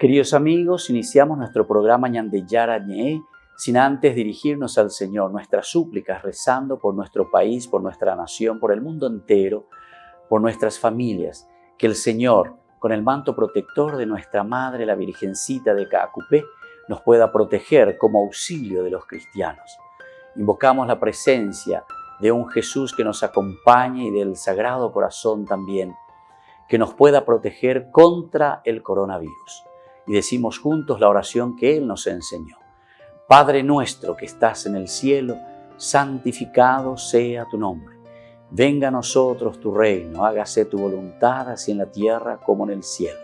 Queridos amigos, iniciamos nuestro programa Ñandeyara Ñe sin antes dirigirnos al Señor, nuestras súplicas, rezando por nuestro país, por nuestra nación, por el mundo entero, por nuestras familias. Que el Señor, con el manto protector de nuestra Madre, la Virgencita de Caacupé, nos pueda proteger como auxilio de los cristianos. Invocamos la presencia de un Jesús que nos acompañe y del Sagrado Corazón también, que nos pueda proteger contra el coronavirus. Y decimos juntos la oración que Él nos enseñó. Padre nuestro que estás en el cielo, santificado sea tu nombre. Venga a nosotros tu reino, hágase tu voluntad así en la tierra como en el cielo.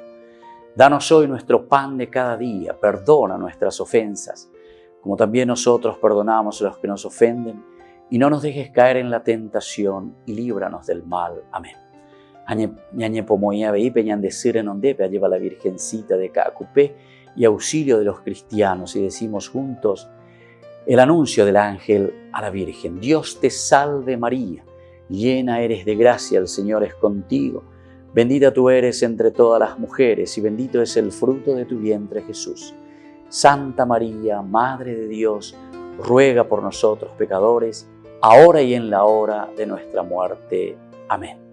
Danos hoy nuestro pan de cada día, perdona nuestras ofensas, como también nosotros perdonamos a los que nos ofenden, y no nos dejes caer en la tentación y líbranos del mal. Amén. Ñañe pomoía veipe ñandecir en ondepe, lleva la Virgencita de Caacupé y auxilio de los cristianos, y decimos juntos el anuncio del ángel a la Virgen. Dios te salve María, llena eres de gracia, el Señor es contigo. Bendita tú eres entre todas las mujeres y bendito es el fruto de tu vientre Jesús. Santa María, Madre de Dios, ruega por nosotros pecadores, ahora y en la hora de nuestra muerte. Amén.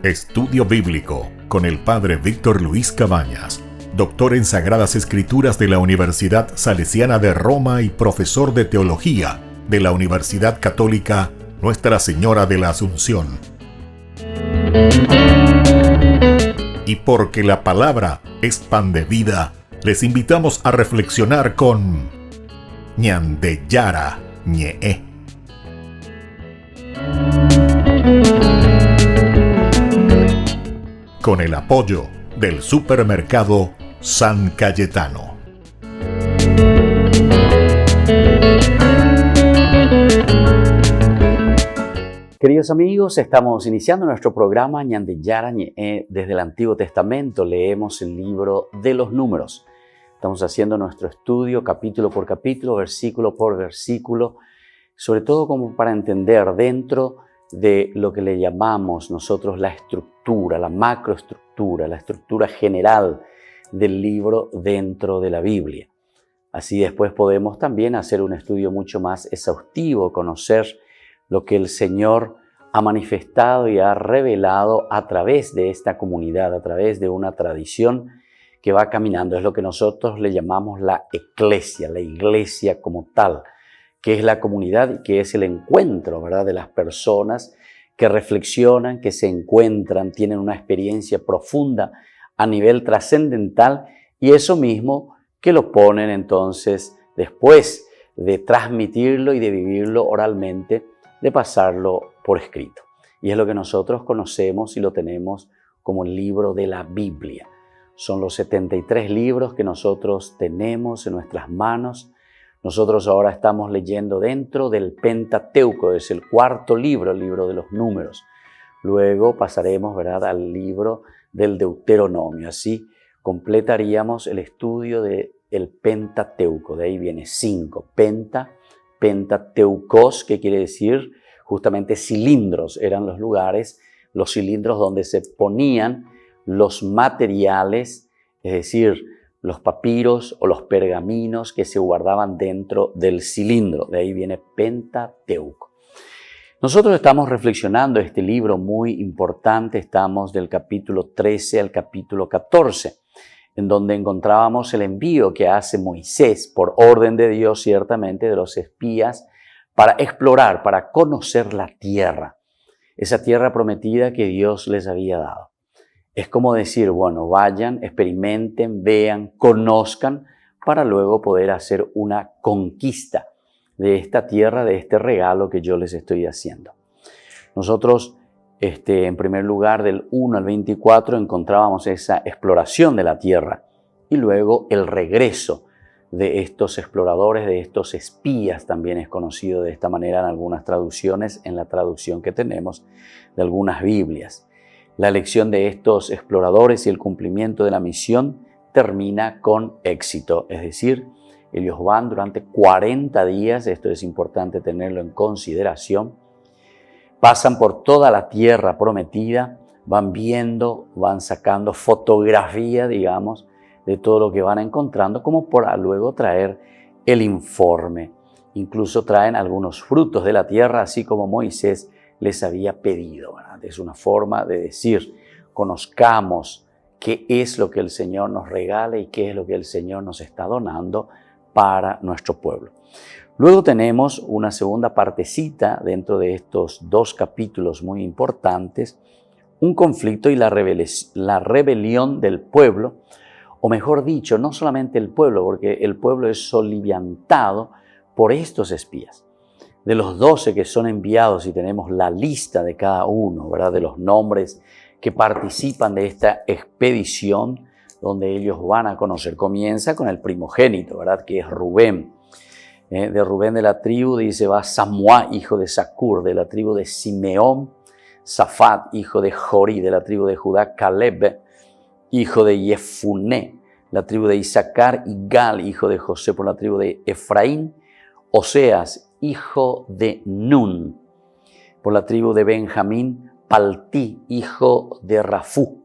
Estudio Bíblico con el Padre Víctor Luis Cabañas, doctor en Sagradas Escrituras de la Universidad Salesiana de Roma y profesor de Teología de la Universidad Católica Nuestra Señora de la Asunción. Y porque la palabra es pan de vida, les invitamos a reflexionar con Ñandeyara Ñe. Con el apoyo del supermercado San Cayetano. Queridos amigos, estamos iniciando nuestro programa Ñandeyara Ñe. Desde el Antiguo Testamento leemos el libro de los Números. Estamos haciendo nuestro estudio capítulo por capítulo, versículo por versículo, sobre todo como para entender dentro de lo que le llamamos nosotros la estructura, la macroestructura, la estructura general del libro dentro de la Biblia. Así después podemos también hacer un estudio mucho más exhaustivo, conocer lo que el Señor ha manifestado y ha revelado a través de esta comunidad, a través de una tradición que va caminando. Es lo que nosotros le llamamos la eclesia, la iglesia como tal, que es la comunidad y que es el encuentro, ¿verdad?, de las personas que reflexionan, que se encuentran, tienen una experiencia profunda a nivel trascendental y eso mismo que lo ponen entonces después de transmitirlo y de vivirlo oralmente, de pasarlo por escrito. Y es lo que nosotros conocemos y lo tenemos como el libro de la Biblia. Son los 73 libros que nosotros tenemos en nuestras manos. Nosotros ahora estamos leyendo dentro del Pentateuco, es el cuarto libro, el libro de los Números. Luego pasaremos, ¿verdad?, al libro del Deuteronomio. Así completaríamos el estudio del Pentateuco. De ahí viene 5. Pentateucos, que quiere decir justamente cilindros. Eran los lugares, los cilindros donde se ponían los materiales, es decir, los papiros o los pergaminos que se guardaban dentro del cilindro. De ahí viene Pentateuco. Nosotros estamos reflexionando este libro muy importante. Estamos del capítulo 13 al capítulo 14, en donde encontrábamos el envío que hace Moisés, por orden de Dios ciertamente, de los espías, para explorar, para conocer la tierra, esa tierra prometida que Dios les había dado. Es como decir, bueno, vayan, experimenten, vean, conozcan, para luego poder hacer una conquista de esta tierra, de este regalo que yo les estoy haciendo. Nosotros, en primer lugar, del 1 al 24, encontrábamos esa exploración de la tierra y luego el regreso de estos exploradores, de estos espías, también es conocido de esta manera en algunas traducciones, en la traducción que tenemos de algunas Biblias. La elección de estos exploradores y el cumplimiento de la misión termina con éxito, es decir, Ellos van durante 40 días, esto es importante tenerlo en consideración. Pasan por toda la tierra prometida, van viendo, van sacando fotografía, digamos, de todo lo que van encontrando, como para luego traer el informe. Incluso traen algunos frutos de la tierra, así como Moisés les había pedido, ¿verdad? Es una forma de decir, conozcamos qué es lo que el Señor nos regala y qué es lo que el Señor nos está donando para nuestro pueblo. Luego tenemos una segunda partecita dentro de estos 2 capítulos muy importantes, un conflicto y la rebelión del pueblo, o mejor dicho, no solamente el pueblo, porque el pueblo es soliviantado por estos espías. De los 12 que son enviados, y tenemos la lista de cada uno, ¿verdad? De los nombres que participan de esta expedición, donde ellos van a conocer. Comienza con el primogénito, ¿verdad? Que es Rubén. De Rubén de la tribu, dice, va Samuá, hijo de Zacur. De la tribu de Simeón, Zafat, hijo de Jorí. De la tribu de Judá, Caleb, hijo de Jefuné. La tribu de Isaacar, Igal, hijo de José. Por la tribu de Efraín, Oseas, hijo de Nun. Por la tribu de Benjamín, Paltí, hijo de Rafú.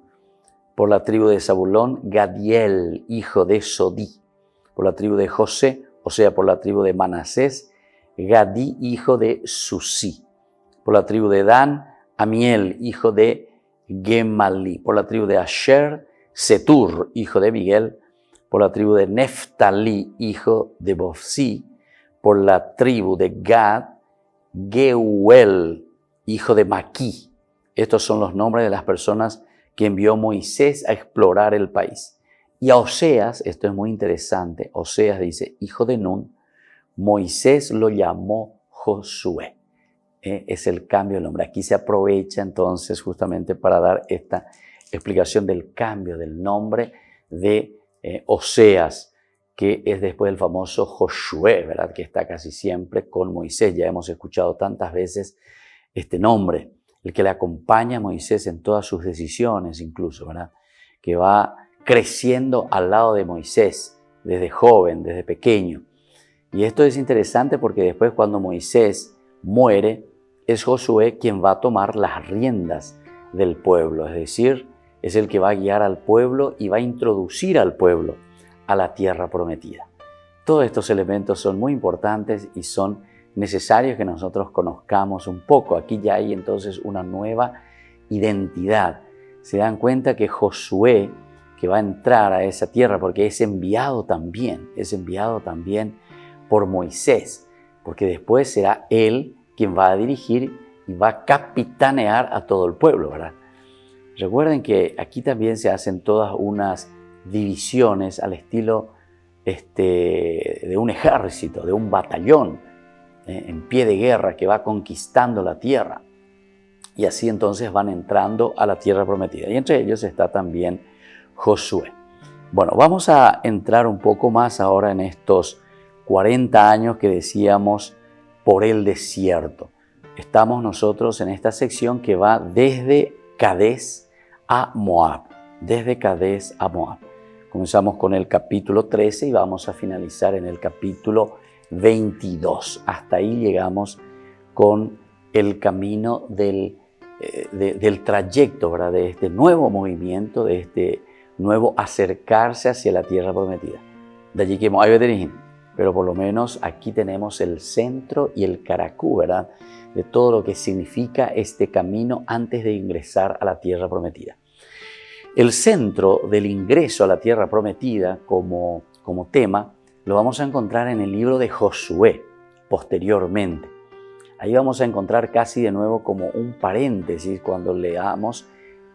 Por la tribu de Zabulón, Gadiel, hijo de Sodí. Por la tribu de José, o sea, por la tribu de Manasés, Gadí, hijo de Susí. Por la tribu de Dan, Amiel, hijo de Gemalí. Por la tribu de Asher, Setur, hijo de Miguel. Por la tribu de Neftalí, hijo de Bofsí. Por la tribu de Gad, Geuel, hijo de Maquí. Estos son los nombres de las personas que envió Moisés a explorar el país. Y a Oseas, esto es muy interesante, Oseas dice, hijo de Nun, Moisés lo llamó Josué. Es el cambio del nombre. Aquí se aprovecha entonces justamente para dar esta explicación del cambio del nombre de Oseas, que es después el famoso Josué, ¿verdad? Que está casi siempre con Moisés. Ya hemos escuchado tantas veces este nombre, el que le acompaña a Moisés en todas sus decisiones incluso, ¿verdad? Que va creciendo al lado de Moisés desde joven, desde pequeño. Y esto es interesante porque después cuando Moisés muere, es Josué quien va a tomar las riendas del pueblo, es decir, es el que va a guiar al pueblo y va a introducir al pueblo a la tierra prometida. Todos estos elementos son muy importantes y son necesarios que nosotros conozcamos un poco. Aquí ya hay entonces una nueva identidad. Se dan cuenta que Josué, que va a entrar a esa tierra, porque es enviado también por Moisés, porque después será él quien va a dirigir y va a capitanear a todo el pueblo, ¿verdad? Recuerden que aquí también se hacen todas unas divisiones al estilo de un ejército, de un batallón en pie de guerra que va conquistando la tierra. Y así entonces van entrando a la tierra prometida. Y entre ellos está también Josué. Bueno, vamos a entrar un poco más ahora en estos 40 años que decíamos por el desierto. Estamos nosotros en esta sección que va desde Cades a Moab. Desde Cades a Moab. Comenzamos con el capítulo 13 y vamos a finalizar en el capítulo 22. Hasta ahí llegamos con el camino del trayecto, ¿verdad? De este nuevo movimiento, de este nuevo acercarse hacia la tierra prometida. De allí que hay dirigir, pero por lo menos aquí tenemos el centro y el caracú, ¿verdad? De todo lo que significa este camino antes de ingresar a la tierra prometida. El centro del ingreso a la tierra prometida como tema lo vamos a encontrar en el libro de Josué posteriormente. Ahí vamos a encontrar casi de nuevo como un paréntesis cuando leamos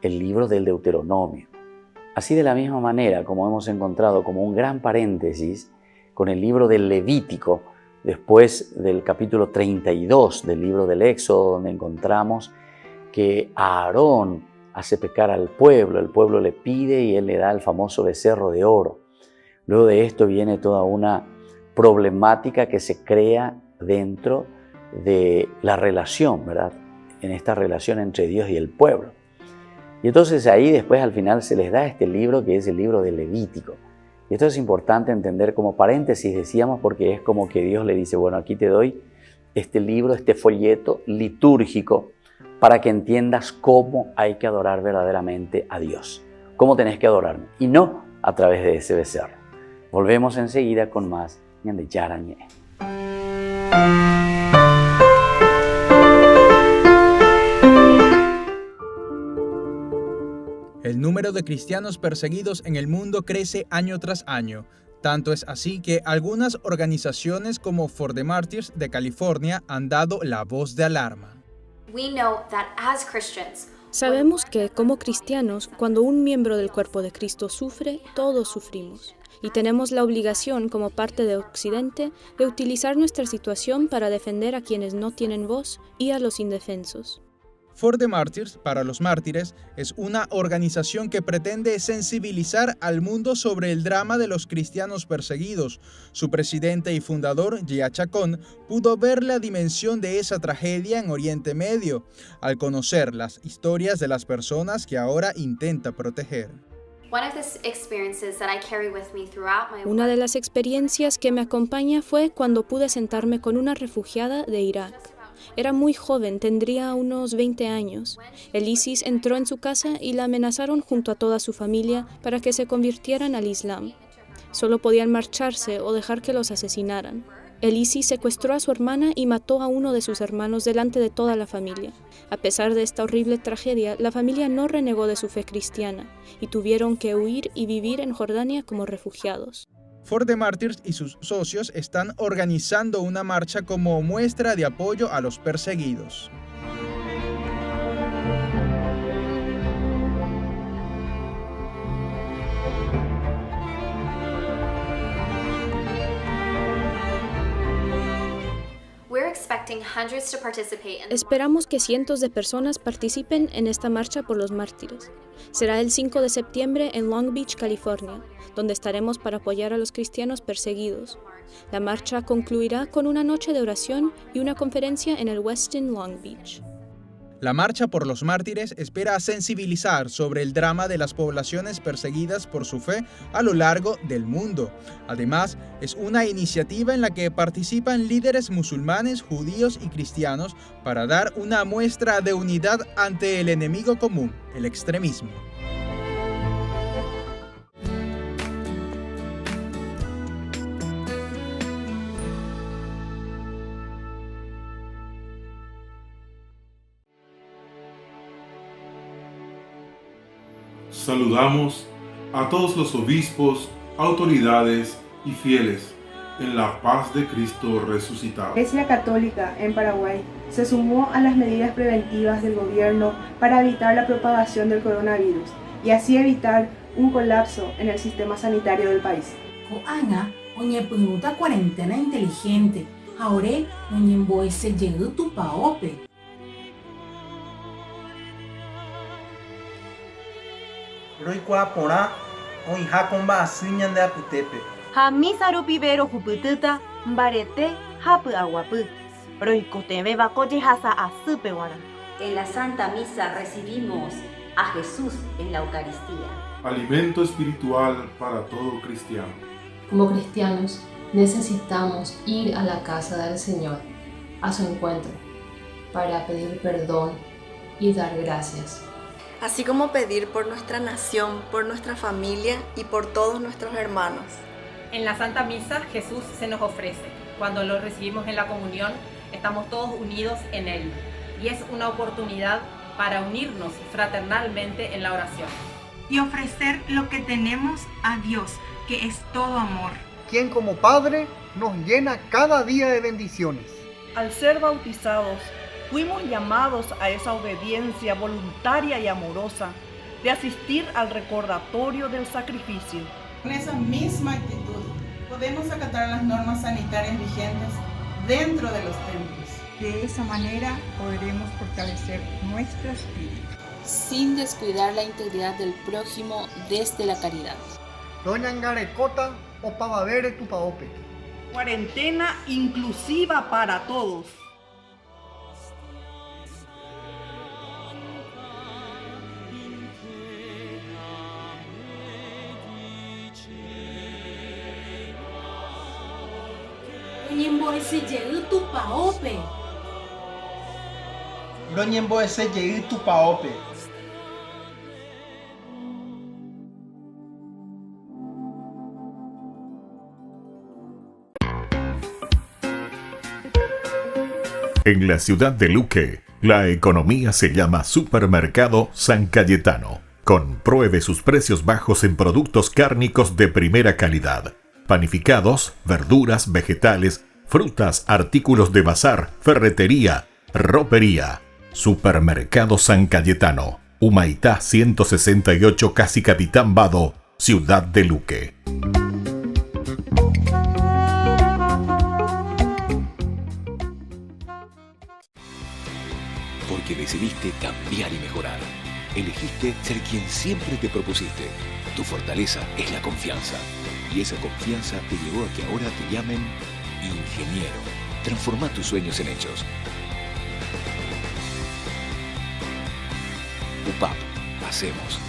el libro del Deuteronomio. Así de la misma manera como hemos encontrado como un gran paréntesis con el libro del Levítico, después del capítulo 32 del libro del Éxodo, donde encontramos que Aarón hace pecar al pueblo, el pueblo le pide y él le da el famoso becerro de oro. Luego de esto viene toda una problemática que se crea dentro de la relación, ¿verdad? En esta relación entre Dios y el pueblo. Y entonces ahí después al final se les da este libro que es el libro del Levítico, Y esto es importante entender como paréntesis, decíamos, porque es como que Dios le dice, bueno, aquí te doy este libro, este folleto litúrgico para que entiendas cómo hay que adorar verdaderamente a Dios, cómo tenés que adorarme, y no a través de ese becerro. Volvemos enseguida con más Ñande Yarañe. El número de cristianos perseguidos en el mundo crece año tras año. Tanto es así que algunas organizaciones como For the Martyrs de California han dado la voz de alarma. Sabemos que, como cristianos, cuando un miembro del cuerpo de Cristo sufre, todos sufrimos. Y tenemos la obligación, como parte de Occidente, de utilizar nuestra situación para defender a quienes no tienen voz y a los indefensos. For the Martyrs, para los mártires, es una organización que pretende sensibilizar al mundo sobre el drama de los cristianos perseguidos. Su presidente y fundador, Gia Chacón, pudo ver la dimensión de esa tragedia en Oriente Medio, al conocer las historias de las personas que ahora intenta proteger. Una de las experiencias que me acompaña fue cuando pude sentarme con una refugiada de Irak. Era muy joven, tendría unos 20 años. El ISIS entró en su casa y la amenazaron junto a toda su familia para que se convirtieran al Islam. Solo podían marcharse o dejar que los asesinaran. El ISIS secuestró a su hermana y mató a uno de sus hermanos delante de toda la familia. A pesar de esta horrible tragedia, la familia no renegó de su fe cristiana y tuvieron que huir y vivir en Jordania como refugiados. For the Martyrs y sus socios están organizando una marcha como muestra de apoyo a los perseguidos. Esperamos que cientos de personas participen en esta marcha por los mártires. Será el 5 de septiembre en Long Beach, California, donde estaremos para apoyar a los cristianos perseguidos. La marcha concluirá con una noche de oración y una conferencia en el Westin Long Beach. La Marcha por los Mártires espera sensibilizar sobre el drama de las poblaciones perseguidas por su fe a lo largo del mundo. Además, es una iniciativa en la que participan líderes musulmanes, judíos y cristianos para dar una muestra de unidad ante el enemigo común, el extremismo. Saludamos a todos los obispos, autoridades y fieles en la paz de Cristo resucitado. La Iglesia Católica en Paraguay se sumó a las medidas preventivas del gobierno para evitar la propagación del coronavirus y así evitar un colapso en el sistema sanitario del país. Koanga oñepyuta cuarentena inteligente, ahora oñemboese llegó tu paope. Roikua porã oĩha komba'asy ñande apytépe. Ha misa rupi vero hupytýta mbarete ha py'aguapy. Roikotevẽva ko jehasa asýpeguara. En la Santa Misa recibimos a Jesús en la Eucaristía. Alimento espiritual para todo cristiano. Como cristianos necesitamos ir a la casa del Señor, a su encuentro, para pedir perdón y dar gracias. Así como pedir por nuestra nación, por nuestra familia y por todos nuestros hermanos. En la Santa Misa Jesús se nos ofrece. Cuando lo recibimos en la comunión, estamos todos unidos en Él. Y es una oportunidad para unirnos fraternalmente en la oración. Y ofrecer lo que tenemos a Dios, que es todo amor. Quien como Padre nos llena cada día de bendiciones. Al ser bautizados, fuimos llamados a esa obediencia voluntaria y amorosa de asistir al recordatorio del sacrificio. Con esa misma actitud podemos acatar las normas sanitarias vigentes dentro de los templos. De esa manera podremos fortalecer nuestro espíritu. Sin descuidar la integridad del prójimo desde la caridad. Doña Ngarecota o Pavavere Tupaope. Cuarentena inclusiva para todos. Ñembo'esejey tupaópe. Roñembo'esejey tupaópe. En la ciudad de Luque, la economía se llama Supermercado San Cayetano. Compruebe sus precios bajos en productos cárnicos de primera calidad. Panificados, verduras, vegetales, frutas, artículos de bazar, ferretería, ropería. Supermercado San Cayetano. Humaitá 168, Casi Capitán Vado, ciudad de Luque. Porque decidiste cambiar y mejorar. Elegiste ser quien siempre te propusiste. Tu fortaleza es la confianza. Y esa confianza te llevó a que ahora te llamen ingeniero. Transforma tus sueños en hechos. UPAP. Hacemos.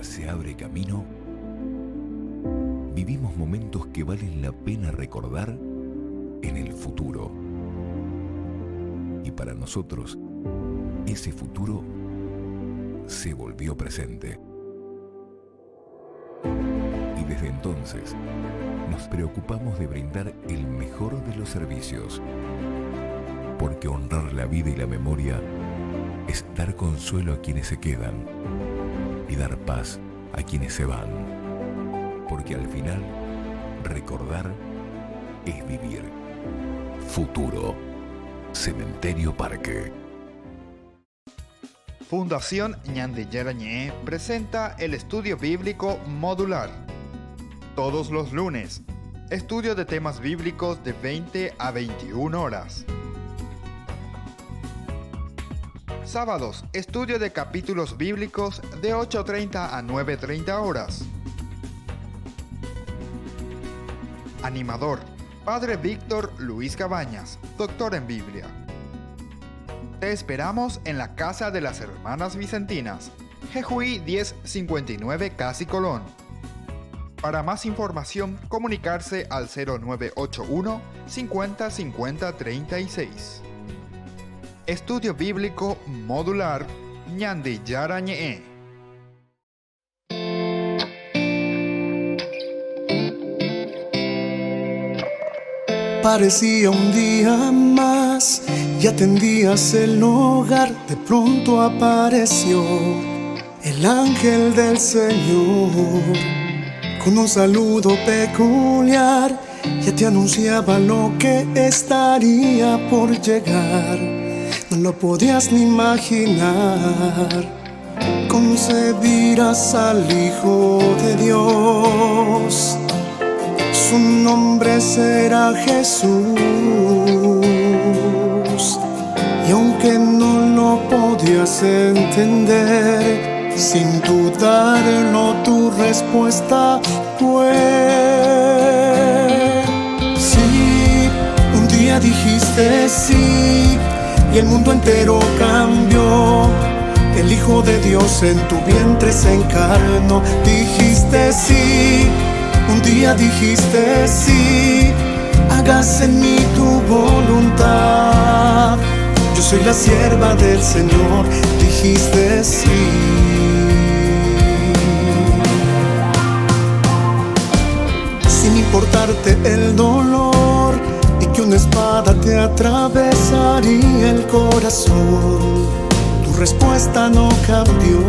Se abre camino, vivimos momentos que valen la pena recordar en el futuro. Y para nosotros, ese futuro se volvió presente. Y desde entonces, nos preocupamos de brindar el mejor de los servicios. Porque honrar la vida y la memoria es dar consuelo a quienes se quedan y dar paz a quienes se van. Porque al final, recordar es vivir. Futuro. Cementerio Parque. Fundación Ñandillera Ñe presenta el estudio bíblico modular. Todos los lunes, estudio de temas bíblicos de 20 a 21 horas. Sábados, estudio de capítulos bíblicos de 8:30 a 9:30 horas. Animador, Padre Víctor Luis Cabañas, doctor en Biblia. Te esperamos en la Casa de las Hermanas Vicentinas, Jejuí 1059 Casi Colón. Para más información, comunicarse al 0981 50 50 36. Estudio Bíblico Modular Ñandillera Ñe. Parecía un día más y atendías el hogar. De pronto apareció el ángel del Señor con un saludo peculiar. Ya te anunciaba lo que estaría por llegar. No lo podías ni imaginar. Concebirás al Hijo de Dios. Su nombre será Jesús. Y aunque no lo podías entender, sin dudarlo tu respuesta fue sí. Un día dijiste sí y el mundo entero cambió. El Hijo de Dios en tu vientre se encarnó. Dijiste sí, un día dijiste sí. Hágase en mí tu voluntad. Yo soy la sierva del Señor. Dijiste sí. Sin importarte el dolor y que una espada te atravesaría el corazón, tu respuesta no cambió.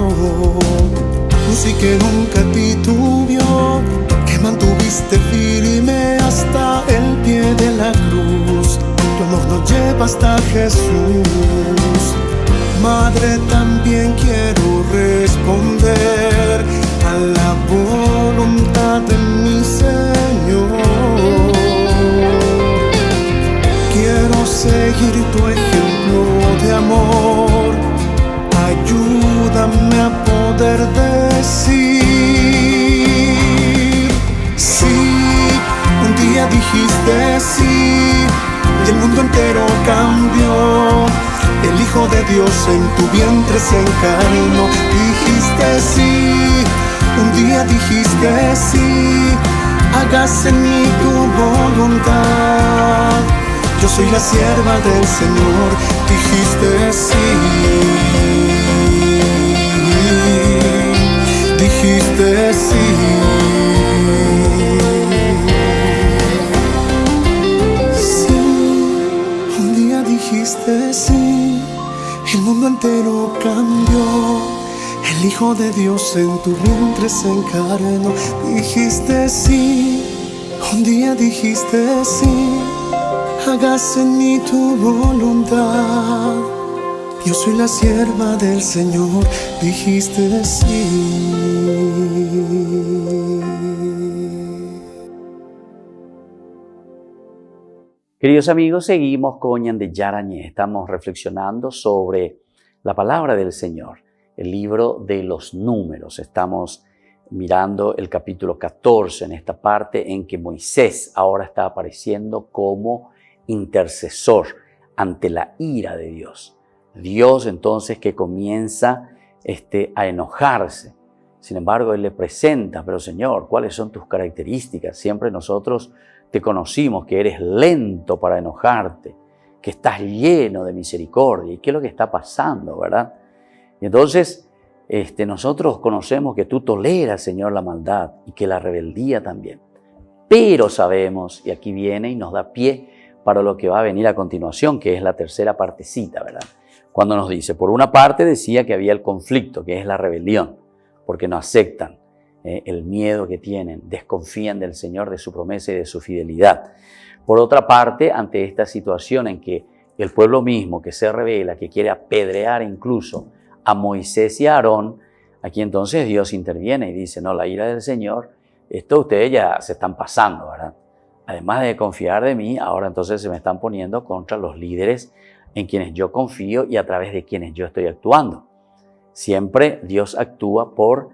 Un sí que nunca titubeó, que mantuviste firme hasta el pie de la cruz. Tu amor nos lleva hasta Jesús. Madre, también quiero responder a la voluntad de mi Señor. Quiero seguir tu ejemplo de amor. Ayúdame a poder decir Dios en tu vientre se encarnó. Dijiste sí, un día dijiste sí, hágase en mí tu voluntad. Yo soy la sierva del Señor, dijiste sí, dijiste sí. Dijiste sí, el mundo entero cambió. El Hijo de Dios en tu vientre se encarnó. Dijiste sí, un día dijiste sí, hágase en mí tu voluntad. Yo soy la sierva del Señor, dijiste sí. Queridos amigos, seguimos con Ñande Yarañé. Estamos reflexionando sobre la palabra del Señor, el libro de los números. Estamos mirando el capítulo 14 en esta parte en que Moisés ahora está apareciendo como intercesor ante la ira de Dios. Dios entonces que comienza a enojarse. Sin embargo, Él le presenta, pero Señor, ¿cuáles son tus características? Siempre nosotros te conocimos que eres lento para enojarte, que estás lleno de misericordia. ¿Y qué es lo que está pasando, verdad? Y entonces nosotros conocemos que tú toleras, Señor, la maldad y que la rebeldía también. Pero sabemos, y aquí viene y nos da pie para lo que va a venir a continuación, que es la tercera partecita, ¿verdad? Cuando nos dice, por una parte decía que había el conflicto, que es la rebelión, porque no aceptan el miedo que tienen, desconfían del Señor, de su promesa y de su fidelidad. Por otra parte, ante esta situación en que el pueblo mismo que se revela, que quiere apedrear incluso a Moisés y a Aarón, aquí entonces Dios interviene y dice, no, la ira del Señor, esto ustedes ya se están pasando, ¿verdad? Además de confiar de mí, ahora entonces se me están poniendo contra los líderes en quienes yo confío y a través de quienes yo estoy actuando. Siempre Dios actúa por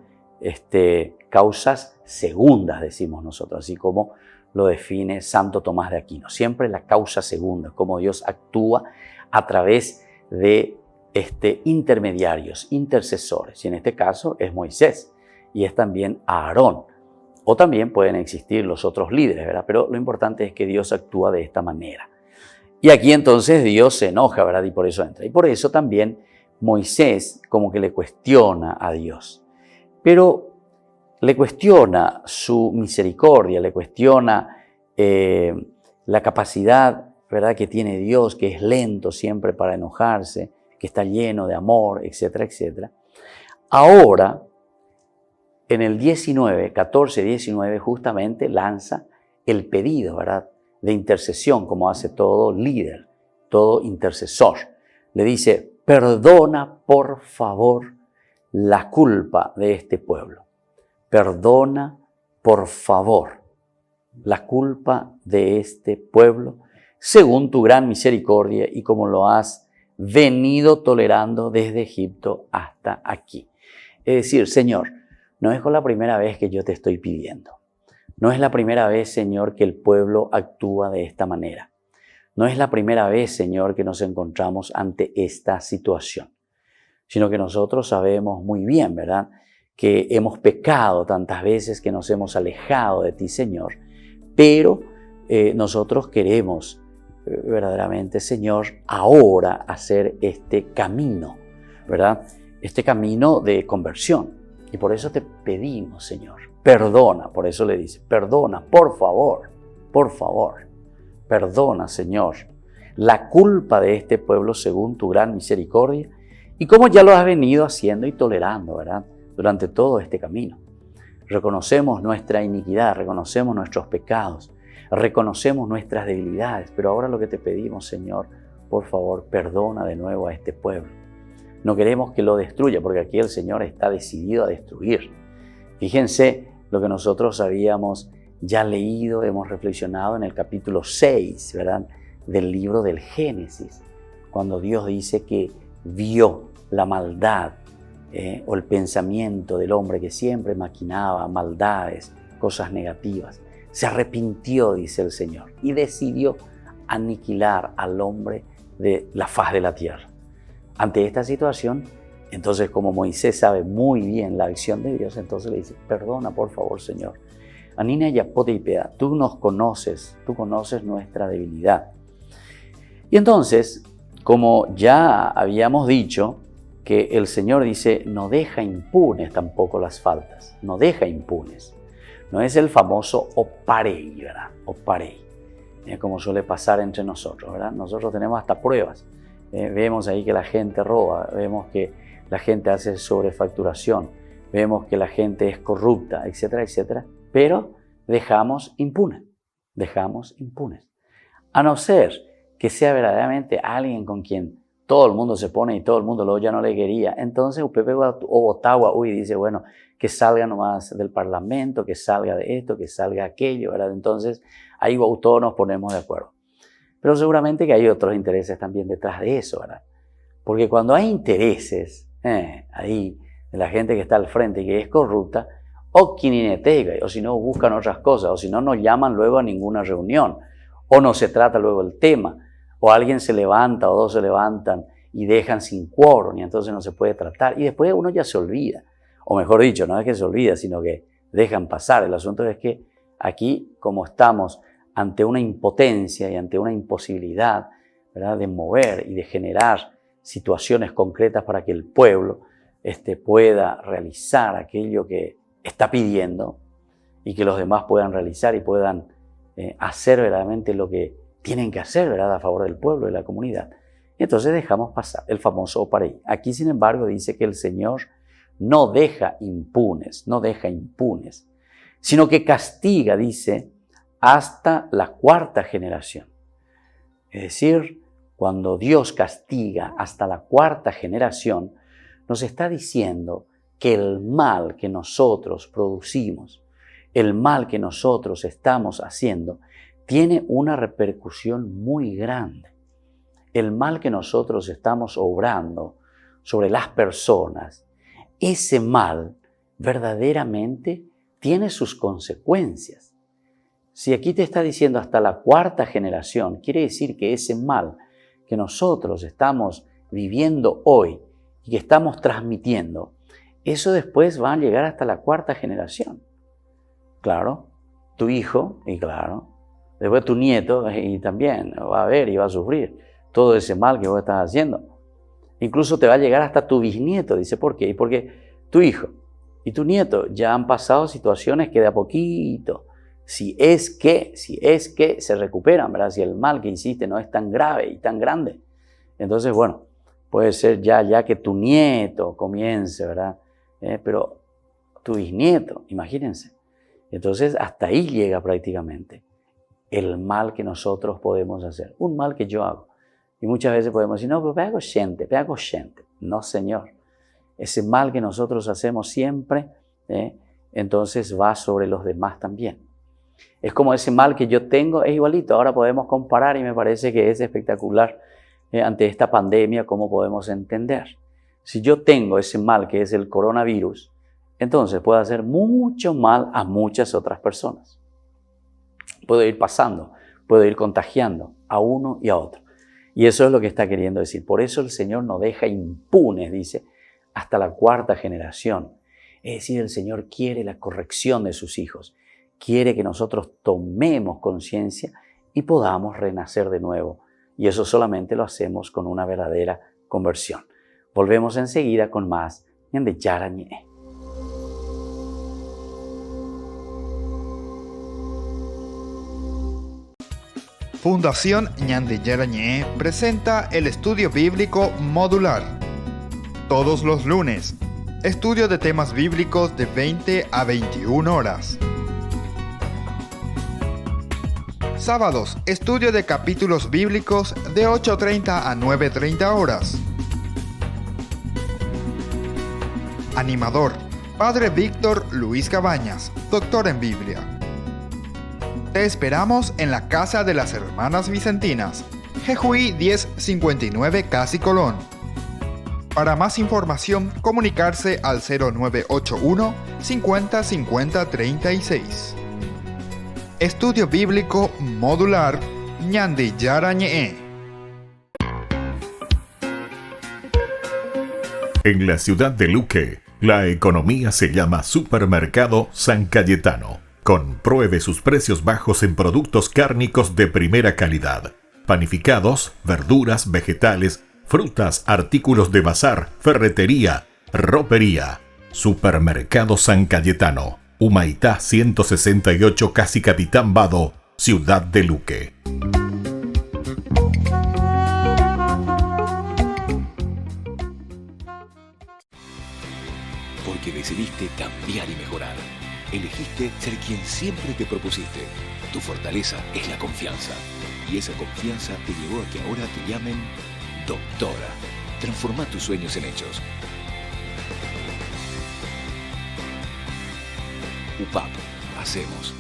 causas segundas, decimos nosotros, así como lo define Santo Tomás de Aquino. Siempre la causa segunda, como Dios actúa a través de intermediarios, intercesores, y en este caso es Moisés y es también Aarón, o también pueden existir los otros líderes, ¿verdad? Pero lo importante es que Dios actúa de esta manera. Y aquí entonces Dios se enoja, ¿verdad? Y por eso entra. Y por eso también Moisés como que le cuestiona a Dios. Pero le cuestiona su misericordia, le cuestiona la capacidad, ¿verdad?, que tiene Dios, que es lento siempre para enojarse, que está lleno de amor, etcétera, etcétera. Ahora, en el 14-19, justamente lanza el pedido, ¿verdad?, de intercesión, como hace todo líder, todo intercesor. Le dice, perdona por favor la culpa de este pueblo. Perdona por favor la culpa de este pueblo, según tu gran misericordia y como lo has venido tolerando desde Egipto hasta aquí. Es decir, Señor, no es la primera vez que yo te estoy pidiendo. No es la primera vez, Señor, que el pueblo actúa de esta manera. No es la primera vez, Señor, que nos encontramos ante esta situación, sino que nosotros sabemos muy bien, ¿verdad?, que hemos pecado tantas veces, que nos hemos alejado de ti, Señor, pero nosotros queremos verdaderamente, Señor, ahora hacer este camino, ¿verdad?, este camino de conversión. Y por eso te pedimos, Señor, perdona, por eso le dice, perdona, por favor, perdona, Señor, la culpa de este pueblo según tu gran misericordia y como ya lo has venido haciendo y tolerando, ¿verdad?, durante todo este camino. Reconocemos nuestra iniquidad, reconocemos nuestros pecados, reconocemos nuestras debilidades, pero ahora lo que te pedimos, Señor, por favor, perdona de nuevo a este pueblo. No queremos que lo destruya, porque aquí el Señor está decidido a destruir. Fíjense lo que nosotros habíamos ya leído, hemos reflexionado en el capítulo 6, ¿verdad?, del libro del Génesis, cuando Dios dice que vio la maldad o el pensamiento del hombre que siempre maquinaba maldades, cosas negativas. Se arrepintió, dice el Señor, y decidió aniquilar al hombre de la faz de la tierra. ante esta situación, entonces como Moisés sabe muy bien la acción de Dios, entonces le dice, perdona por favor, Señor. Anina Yapotipea, tú nos conoces, tú conoces nuestra debilidad. Y entonces, como ya habíamos dicho, que el Señor dice, no deja impunes tampoco las faltas, no deja impunes. No es el famoso oparei, ¿verdad? Oparei, como suele pasar entre nosotros, ¿verdad? Nosotros tenemos hasta pruebas. Vemos ahí que la gente roba, vemos que la gente hace sobrefacturación, vemos que la gente es corrupta, etcétera, etcétera, pero dejamos impunes. A no ser que sea verdaderamente alguien con quien todo el mundo se pone y todo el mundo luego ya no le quería. Entonces Upepe o Ottawa dice, bueno, que salga nomás del Parlamento, que salga de esto, que salga aquello, ¿verdad? Entonces ahí todos nos ponemos de acuerdo. Pero seguramente que hay otros intereses también detrás de eso, ¿verdad? Porque cuando hay intereses ahí de la gente que está al frente y que es corrupta, o o si no buscan otras cosas, o si no llaman luego a ninguna reunión, o no se trata luego el tema, o alguien se levanta o dos se levantan y dejan sin quórum y entonces no se puede tratar y después uno ya se olvida, o mejor dicho, no es que se olvida, sino que dejan pasar. El asunto es que aquí, como estamos ante una impotencia y ante una imposibilidad, ¿verdad?, de mover y de generar situaciones concretas para que el pueblo pueda realizar aquello que está pidiendo y que los demás puedan realizar y puedan hacer verdaderamente lo que tienen que hacer, ¿verdad?, a favor del pueblo y de la comunidad. Y entonces dejamos pasar el famoso oparei. Aquí, sin embargo, dice que el Señor no deja impunes, sino que castiga, dice, hasta la cuarta generación. Es decir, cuando Dios castiga hasta la cuarta generación, nos está diciendo que el mal que nosotros producimos, el mal que nosotros estamos haciendo, tiene una repercusión muy grande. El mal que nosotros estamos obrando sobre las personas, ese mal verdaderamente tiene sus consecuencias. Si aquí te está diciendo hasta la cuarta generación, quiere decir que ese mal que nosotros estamos viviendo hoy y que estamos transmitiendo, eso después va a llegar hasta la cuarta generación. Claro, tu hijo, y claro, después tu nieto, y también va a ver y va a sufrir todo ese mal que vos estás haciendo. Incluso te va a llegar hasta tu bisnieto. Dice, ¿por qué? Porque tu hijo y tu nieto ya han pasado situaciones que de a poquito, si es que se recuperan, ¿verdad? Si el mal que hiciste no es tan grave y tan grande. Entonces, bueno, puede ser ya que tu nieto comience, ¿verdad? Pero tu bisnieto, imagínense. Entonces, hasta ahí llega prácticamente el mal que nosotros podemos hacer. Un mal que yo hago. Y muchas veces podemos decir, no, pero pego gente. No, Señor. Ese mal que nosotros hacemos siempre, entonces va sobre los demás también. Es como ese mal que yo tengo, es igualito. Ahora podemos comparar y me parece que es espectacular ante esta pandemia cómo podemos entender. Si yo tengo ese mal que es el coronavirus, entonces puedo hacer mucho mal a muchas otras personas. Puedo ir pasando, puedo ir contagiando a uno y a otro. Y eso es lo que está queriendo decir. Por eso el Señor no deja impunes, dice, hasta la cuarta generación. Es decir, el Señor quiere la corrección de sus hijos. Quiere que nosotros tomemos conciencia y podamos renacer de nuevo. Y eso solamente lo hacemos con una verdadera conversión. Volvemos enseguida con más de Yarañé. Fundación Ñande Yarañé presenta el estudio bíblico modular. Todos los lunes, estudio de temas bíblicos de 20 a 21 horas. Sábados, estudio de capítulos bíblicos de 8:30 a 9:30 horas. Animador, Padre Víctor Luis Cabañas, doctor en Biblia. Te esperamos en la Casa de las Hermanas Vicentinas, Jejuí 1059 Casi Colón. Para más información, comunicarse al 0981 50 50 36. Estudio Bíblico Modular Ñande Yarañé. En la ciudad de Luque, la economía se llama Supermercado San Cayetano. Compruebe sus precios bajos en productos cárnicos de primera calidad. Panificados, verduras, vegetales, frutas, artículos de bazar, ferretería, ropería. Supermercado San Cayetano, Humaitá 168, Casi Capitán Vado, ciudad de Luque. Porque decidiste cambiar y mejorar. Elegiste ser quien siempre te propusiste. Tu fortaleza es la confianza. Y esa confianza te llevó a que ahora te llamen doctora. Transforma tus sueños en hechos. UPAP. Hacemos.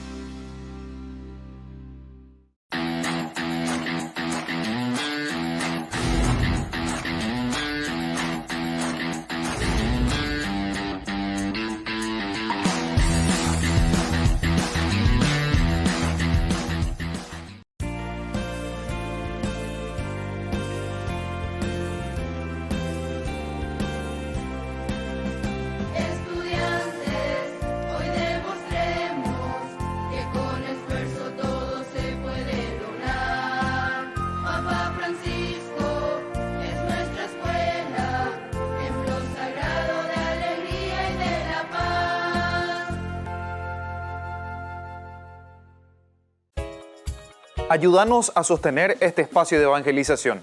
Ayúdanos a sostener este espacio de evangelización.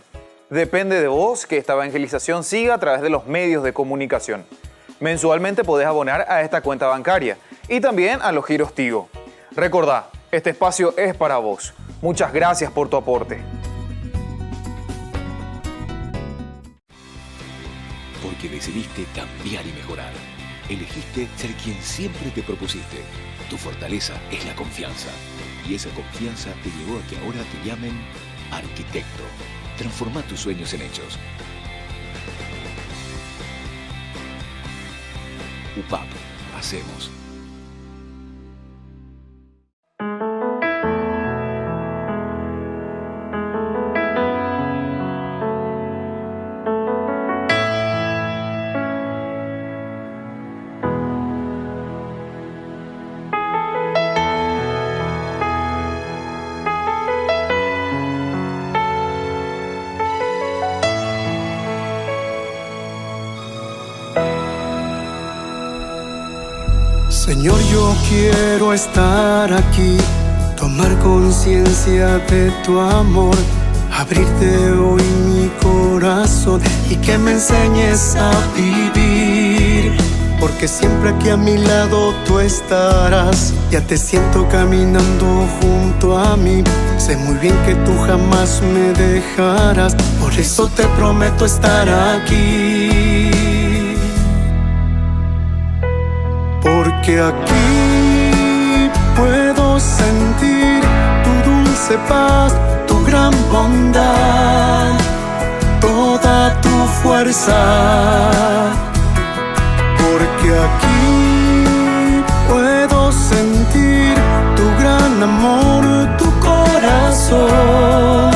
Depende de vos que esta evangelización siga a través de los medios de comunicación. Mensualmente podés abonar a esta cuenta bancaria y también a los giros Tigo. Recordá, este espacio es para vos. Muchas gracias por tu aporte. Porque decidiste cambiar y mejorar. Elegiste ser quien siempre te propusiste. Tu fortaleza es la confianza. Y esa confianza te llevó a que ahora te llamen arquitecto. Transforma tus sueños en hechos. UPAP. Hacemos. Señor, yo quiero estar aquí, tomar conciencia de tu amor, abrirte hoy mi corazón y que me enseñes a vivir. Porque siempre aquí a mi lado tú estarás, ya te siento caminando junto a mí. Sé muy bien que tú jamás me dejarás, por eso te prometo estar aquí. Porque aquí puedo sentir tu dulce paz, tu gran bondad, toda tu fuerza. Porque aquí puedo sentir tu gran amor, tu corazón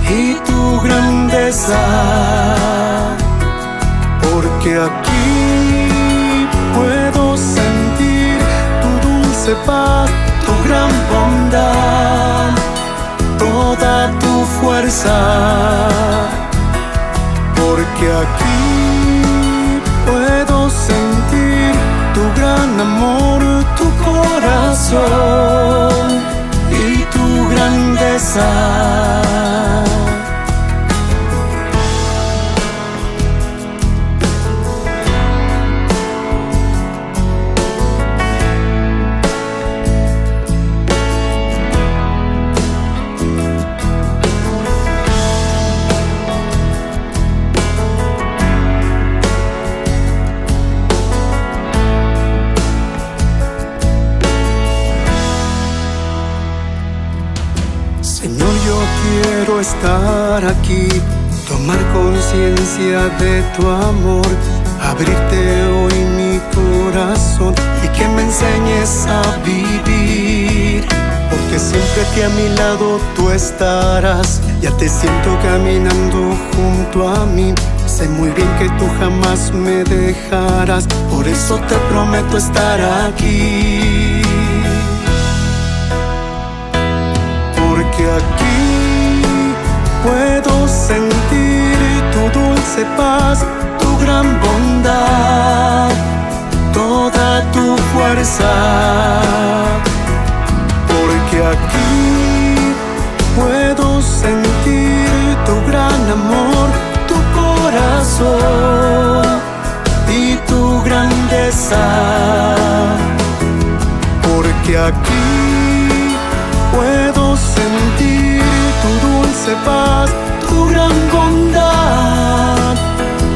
y tu grandeza. Porque aquí puedo sentir tu dulce paz, tu gran bondad, toda tu fuerza. Porque aquí puedo sentir tu gran amor, tu corazón y tu grandeza. Señor, yo quiero estar aquí, tomar conciencia de tu amor, abrirte hoy mi corazón y que me enseñes a vivir. Porque siempre que a mi lado tú estarás, ya te siento caminando junto a mí. Sé muy bien que tú jamás me dejarás, por eso te prometo estar aquí. Porque aquí puedo sentir tu dulce paz, tu gran bondad, toda tu fuerza. Porque aquí puedo sentir tu gran amor, tu corazón y tu grandeza. Porque aquí puedo sentir tu dulce paz, tu gran bondad,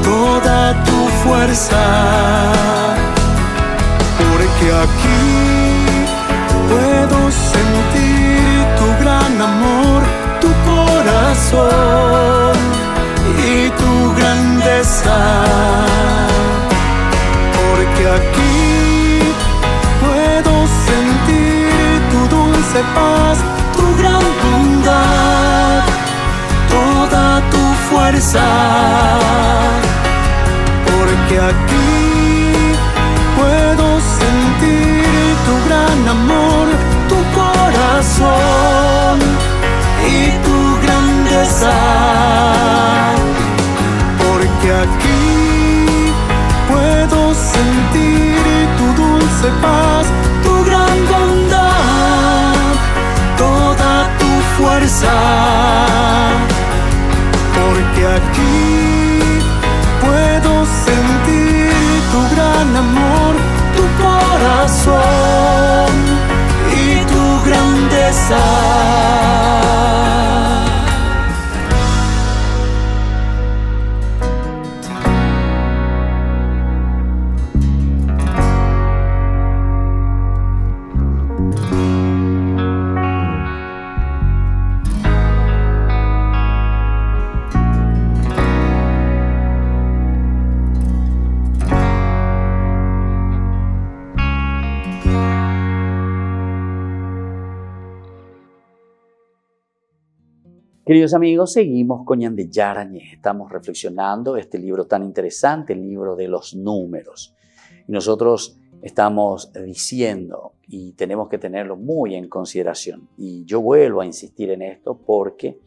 toda tu fuerza. Porque aquí puedo sentir tu gran amor, tu corazón y tu grandeza. Porque aquí puedo sentir tu dulce paz, tu gran bondad, toda tu fuerza. Porque aquí puedo sentir tu gran amor, tu corazón y tu grandeza. Porque aquí puedo sentir tu dulce paz, tu gran bondad, toda tu fuerza. Porque aquí puedo sentir tu gran amor, tu corazón y tu grandeza. Queridos amigos, seguimos con Ñan de Yarañez. Estamos reflexionando este libro tan interesante, el libro de los números. Y nosotros estamos diciendo, y tenemos que tenerlo muy en consideración, y yo vuelvo a insistir en esto porque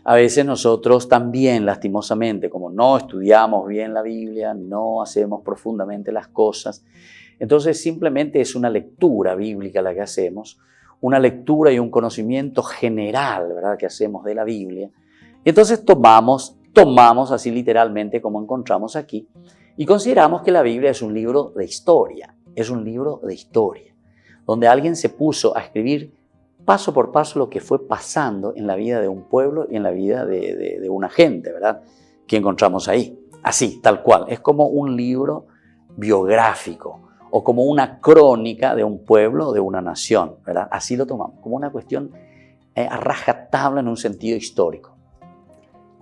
a veces nosotros también, lastimosamente, como no estudiamos bien la Biblia, no hacemos profundamente las cosas, entonces simplemente es una lectura bíblica la que hacemos, una lectura y un conocimiento general, ¿verdad?, que hacemos de la Biblia. Y entonces tomamos así literalmente como encontramos aquí y consideramos que la Biblia es un libro de historia, donde alguien se puso a escribir paso por paso lo que fue pasando en la vida de un pueblo y en la vida de una gente, ¿verdad?, que encontramos ahí. Así, tal cual, es como un libro biográfico, o como una crónica de un pueblo o de una nación, ¿verdad? Así lo tomamos, como una cuestión a rajatabla en un sentido histórico.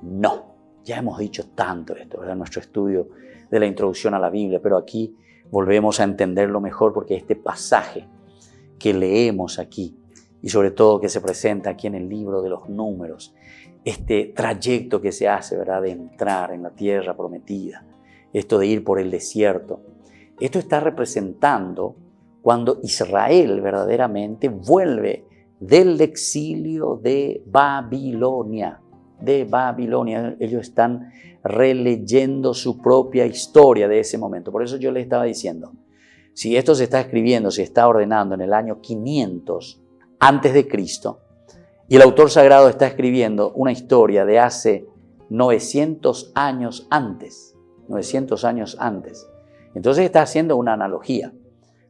No, ya hemos dicho tanto esto, ¿verdad?, en nuestro estudio de la introducción a la Biblia, pero aquí volvemos a entenderlo mejor porque este pasaje que leemos aquí, y sobre todo que se presenta aquí en el libro de los números, este trayecto que se hace, ¿verdad?, de entrar en la tierra prometida, esto de ir por el desierto, esto está representando cuando Israel verdaderamente vuelve del exilio de Babilonia. Ellos están releyendo su propia historia de ese momento. Por eso yo les estaba diciendo, si esto se está escribiendo, se está ordenando en el año 500 antes de Cristo, y el autor sagrado está escribiendo una historia de hace 900 años antes, entonces está haciendo una analogía.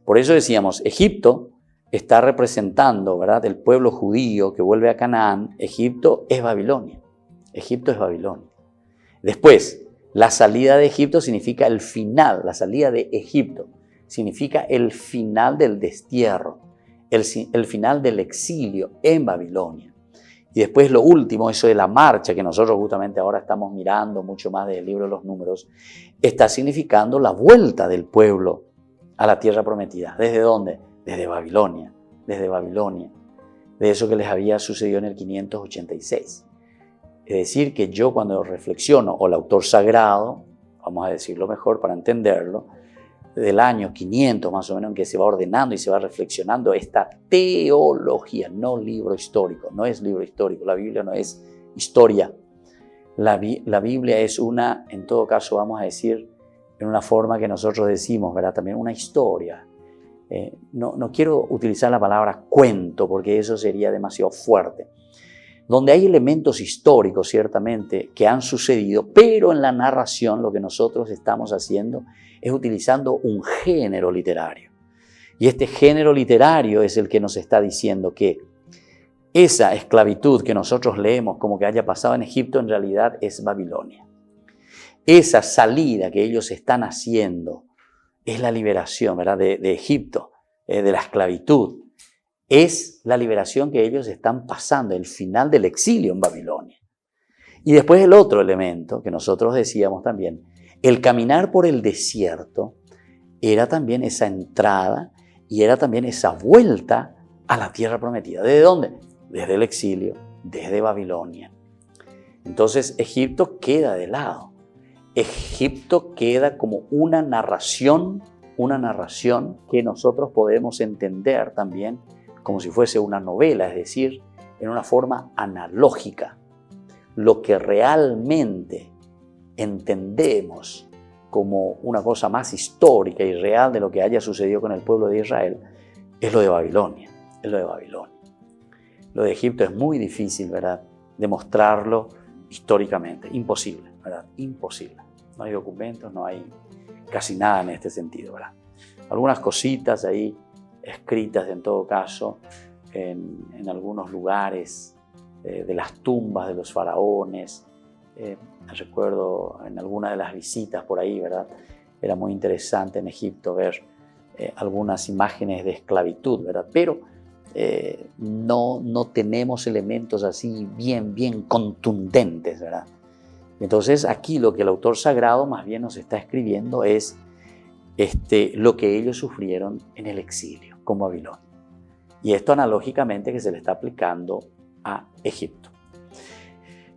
Por eso decíamos, Egipto está representando, ¿verdad?, el pueblo judío que vuelve a Canaán. Egipto es Babilonia. Después, la salida de Egipto significa el final. La salida de Egipto significa el final del destierro, el final del exilio en Babilonia. Y después lo último, eso de la marcha, que nosotros justamente ahora estamos mirando mucho más del libro de los números, está significando la vuelta del pueblo a la tierra prometida. ¿Desde dónde? Desde Babilonia. De eso que les había sucedido en el 586. Es decir, que yo cuando reflexiono, o el autor sagrado, vamos a decirlo mejor para entenderlo, del año 500 más o menos, en que se va ordenando y se va reflexionando esta teología, no libro histórico, no es libro histórico, la Biblia no es historia. La Biblia es una, en todo caso vamos a decir, en una forma que nosotros decimos, ¿verdad? También una historia. No quiero utilizar la palabra cuento porque eso sería demasiado fuerte. Donde hay elementos históricos, ciertamente, que han sucedido, pero en la narración lo que nosotros estamos haciendo es utilizando un género literario. Y este género literario es el que nos está diciendo que esa esclavitud que nosotros leemos como que haya pasado en Egipto, en realidad es Babilonia. Esa salida que ellos están haciendo es la liberación, ¿verdad? de Egipto, de la esclavitud. Es la liberación que ellos están pasando, el final del exilio en Babilonia. Y después el otro elemento que nosotros decíamos también, el caminar por el desierto era también esa entrada y era también esa vuelta a la tierra prometida. ¿Desde dónde? Desde el exilio, desde Babilonia. Entonces Egipto queda de lado. Egipto queda como una narración que nosotros podemos entender también como si fuese una novela, es decir, en una forma analógica. Lo que realmente entendemos como una cosa más histórica y real de lo que haya sucedido con el pueblo de Israel es lo de Babilonia, Lo de Egipto es muy difícil, ¿verdad?, demostrarlo históricamente, imposible, ¿verdad?, imposible. No hay documentos, no hay casi nada en este sentido, ¿verdad? Algunas cositas ahí escritas en todo caso en algunos lugares de las tumbas de los faraones. Recuerdo en alguna de las visitas por ahí, ¿verdad? Era muy interesante en Egipto ver algunas imágenes de esclavitud, ¿verdad? Pero no tenemos elementos así bien contundentes, ¿verdad? Entonces aquí lo que el autor sagrado más bien nos está escribiendo es lo que ellos sufrieron en el exilio con Babilonia. Y esto analógicamente que se le está aplicando a Egipto.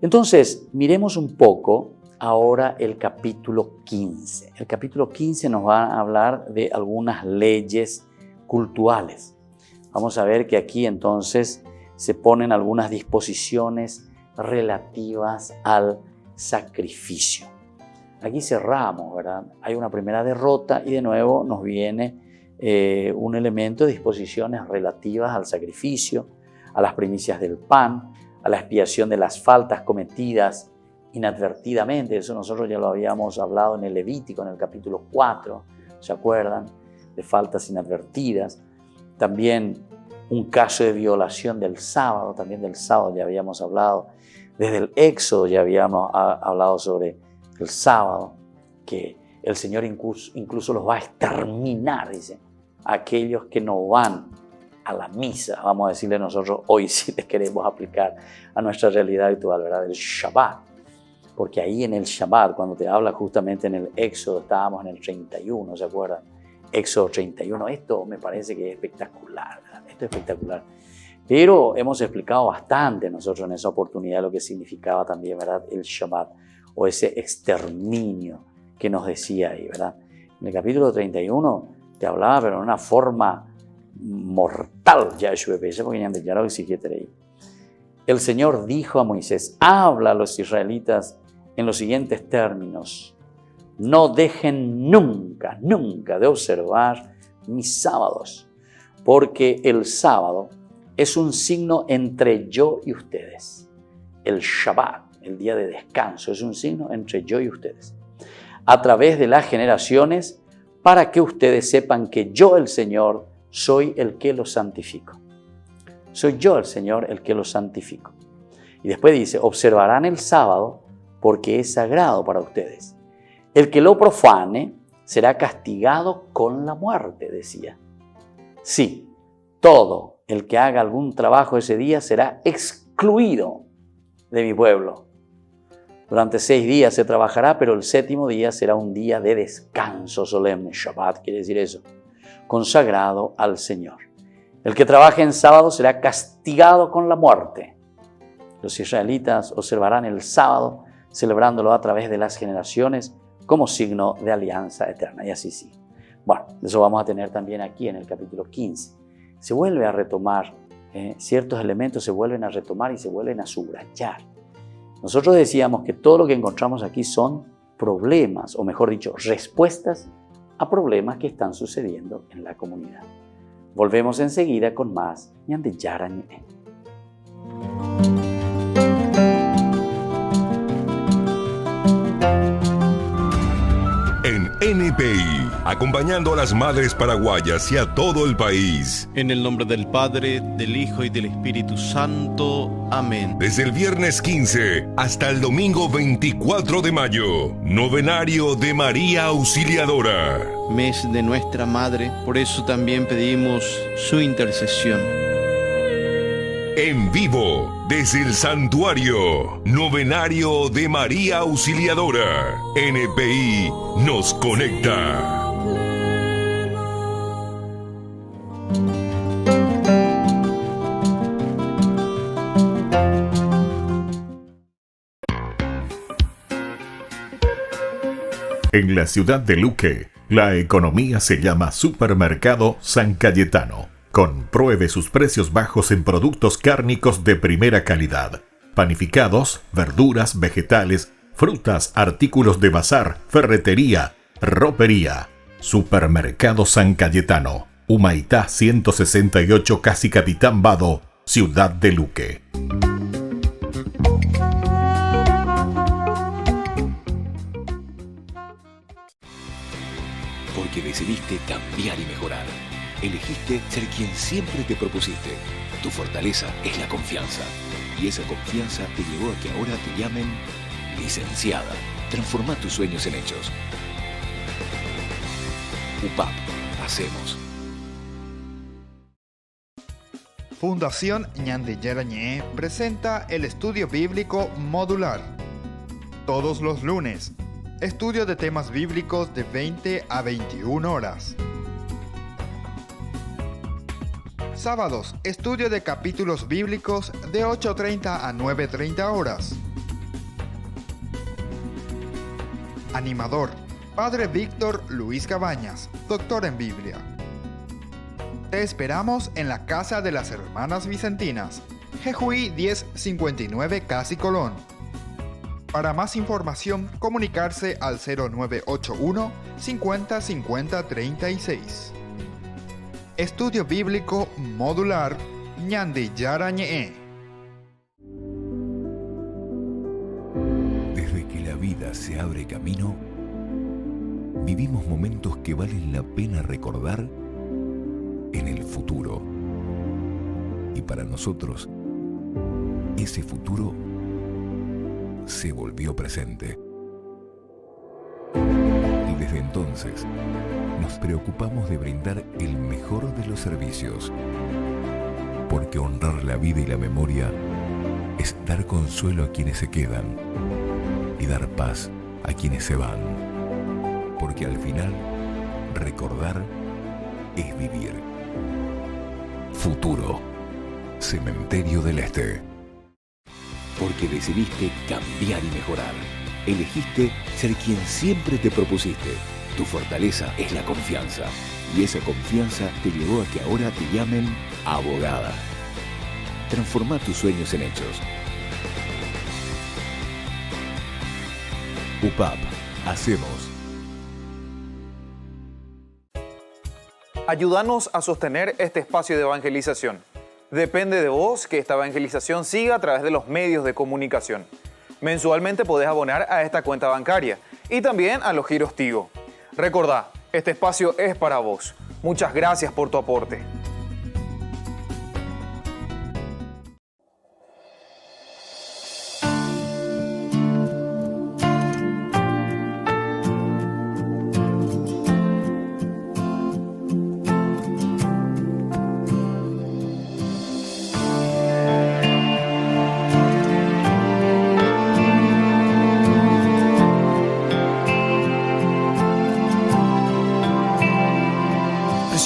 Entonces, miremos un poco ahora el capítulo 15. El capítulo 15 nos va a hablar de algunas leyes cultuales. Vamos a ver que aquí entonces se ponen algunas disposiciones relativas al sacrificio. Aquí cerramos, ¿verdad? Hay una primera derrota y de nuevo nos viene un elemento de disposiciones relativas al sacrificio, a las primicias del pan, a la expiación de las faltas cometidas inadvertidamente. Eso nosotros ya lo habíamos hablado en el Levítico, en el capítulo 4, ¿se acuerdan? De faltas inadvertidas. También un caso de violación del sábado, también del sábado ya habíamos hablado. Desde el Éxodo ya habíamos hablado sobre el sábado, que el Señor incluso los va a exterminar, dice, aquellos que no van a la misa, vamos a decirle nosotros hoy si les queremos aplicar a nuestra realidad actual, ¿verdad? El Shabbat, porque ahí en el Shabbat, cuando te habla justamente en el Éxodo, estábamos en el 31, ¿se acuerdan? Éxodo 31, esto me parece que es espectacular, ¿verdad? Esto es espectacular. Pero hemos explicado bastante nosotros en esa oportunidad lo que significaba también, ¿verdad?, el Shabbat, o ese exterminio que nos decía ahí, ¿verdad? En el capítulo 31 te hablaba, pero en una forma mortal, el Señor dijo a Moisés, habla a los israelitas en los siguientes términos: no dejen nunca de observar mis sábados, porque el sábado es un signo entre yo y ustedes. El Shabbat, el día de descanso, es un signo entre yo y ustedes, a través de las generaciones, para que ustedes sepan que yo, el Señor, soy el que los santifico. Soy yo, el Señor, el que los santifico. Y después dice, observarán el sábado porque es sagrado para ustedes. El que lo profane será castigado con la muerte, decía. Sí, todo el que haga algún trabajo ese día será excluido de mi pueblo. Durante 6 días se trabajará, pero el 7º día será un día de descanso solemne. Shabbat quiere decir eso, consagrado al Señor. El que trabaje en sábado será castigado con la muerte. Los israelitas observarán el sábado, celebrándolo a través de las generaciones como signo de alianza eterna. Y así sí. Bueno, eso vamos a tener también aquí en el capítulo 15. Se vuelve a retomar, ciertos elementos se vuelven a retomar y se vuelven a subrayar. Nosotros decíamos que todo lo que encontramos aquí son problemas, o mejor dicho, respuestas a problemas que están sucediendo en la comunidad. Volvemos enseguida con más ñande yara ñe. En NPI, acompañando a las madres paraguayas y a todo el país. En el nombre del Padre, del Hijo y del Espíritu Santo. Amén. Desde el viernes 15 hasta el domingo 24 de mayo, Novenario de María Auxiliadora. Mes de nuestra Madre, por eso también pedimos su intercesión. En vivo, desde el santuario, Novenario de María Auxiliadora. NPI nos conecta. En la ciudad de Luque, la economía se llama Supermercado San Cayetano. Compruebe sus precios bajos en productos cárnicos de primera calidad. Panificados, verduras, vegetales, frutas, artículos de bazar, ferretería, ropería. Supermercado San Cayetano. Humaitá 168, Casi Capitán Vado, ciudad de Luque. Porque decidiste cambiar y mejorar. Elegiste ser quien siempre te propusiste. Tu fortaleza es la confianza. Y esa confianza te llevó a que ahora te llamen licenciada. Transforma tus sueños en hechos. UPAP. Hacemos. Fundación Ñande Yarañé presenta el estudio bíblico modular. Todos los lunes. Estudio de temas bíblicos de 20 a 21 horas. Sábados, estudio de capítulos bíblicos de 8:30 a 9:30 horas. Animador, Padre Víctor Luis Cabañas, doctor en Biblia. Te esperamos en la Casa de las Hermanas Vicentinas, Jejuí 1059 Casi Colón. Para más información, comunicarse al 0981 50 50 36. Estudio Bíblico Modular Ñande Yarañé. Desde que la vida se abre camino, vivimos momentos que valen la pena recordar en el futuro. Y para nosotros, ese futuro se volvió presente. Y desde entonces, nos preocupamos de brindar el mejor de los servicios, porque honrar la vida y la memoria es dar consuelo a quienes se quedan y dar paz a quienes se van, porque al final, recordar es vivir. Futuro, Cementerio del Este. Porque decidiste cambiar y mejorar. Elegiste ser quien siempre te propusiste. Tu fortaleza es la confianza. Y esa confianza te llevó a que ahora te llamen abogada. Transforma tus sueños en hechos. UPAP. Hacemos. Ayúdanos a sostener este espacio de evangelización. Depende de vos que esta evangelización siga a través de los medios de comunicación. Mensualmente podés abonar a esta cuenta bancaria y también a los giros Tigo. Recordá, este espacio es para vos. Muchas gracias por tu aporte.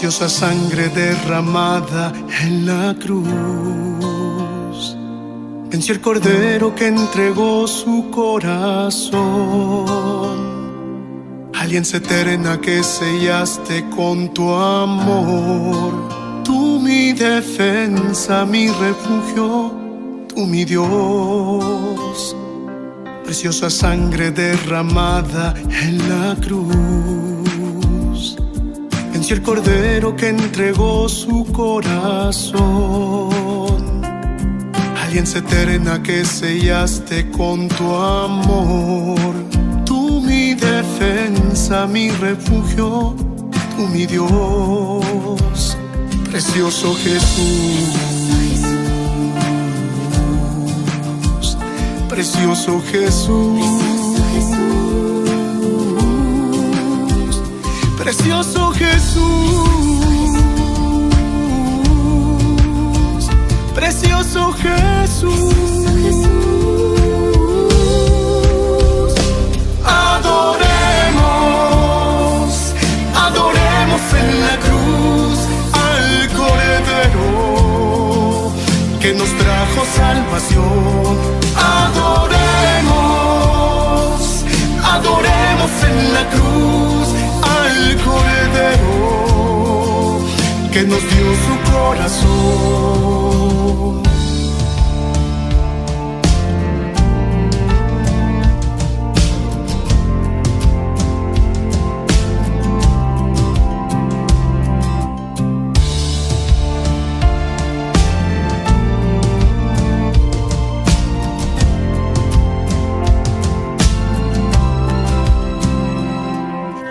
Preciosa sangre derramada en la cruz, venció el cordero que entregó su corazón. Alianza eterna que sellaste con tu amor. Tú mi defensa, mi refugio, tú mi Dios. Preciosa sangre derramada en la cruz. Venció el cordero que entregó su corazón. Alianza eterna que sellaste con tu amor. Tú mi defensa, mi refugio, tú mi Dios. Precioso Jesús. Precioso Jesús, precioso Jesús, precioso Jesús. Adoremos, adoremos en la cruz al Cordero que nos trajo salvación. Adoremos, adoremos en la cruz al Cordero que nos dio su corazón.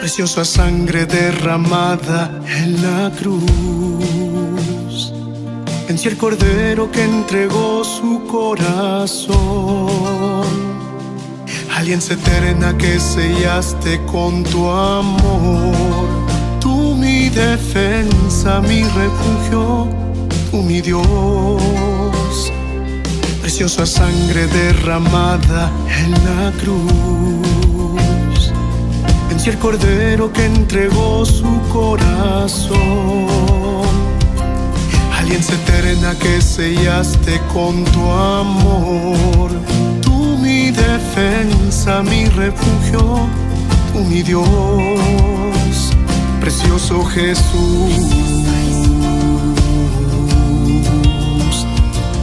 Preciosa sangre derramada en la cruz. Venció el cordero que entregó su corazón. Alianza eterna que sellaste con tu amor. Tú mi defensa, mi refugio, tú mi Dios. Preciosa sangre derramada en la cruz. Venció el cordero que entregó su corazón. Alianza eterna que sellaste con tu amor. Tú mi defensa, mi refugio, tú mi Dios. Precioso Jesús.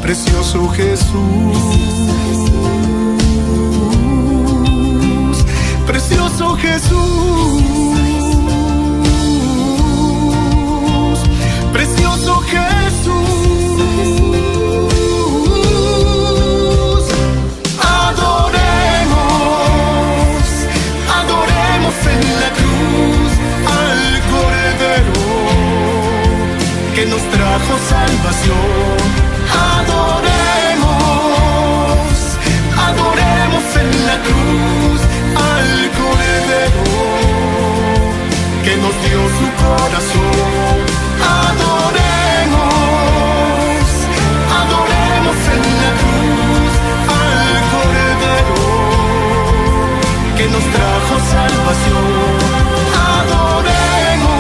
Precioso Jesús. Precioso Jesús, precioso Jesús. Adoremos, adoremos en la cruz al Cordero que nos trajo salvación. Adoremos, adoremos en la cruz al Cordero que nos dio su corazón. Adoremos, adoremos en la cruz al Cordero que nos trajo salvación. Adoremos,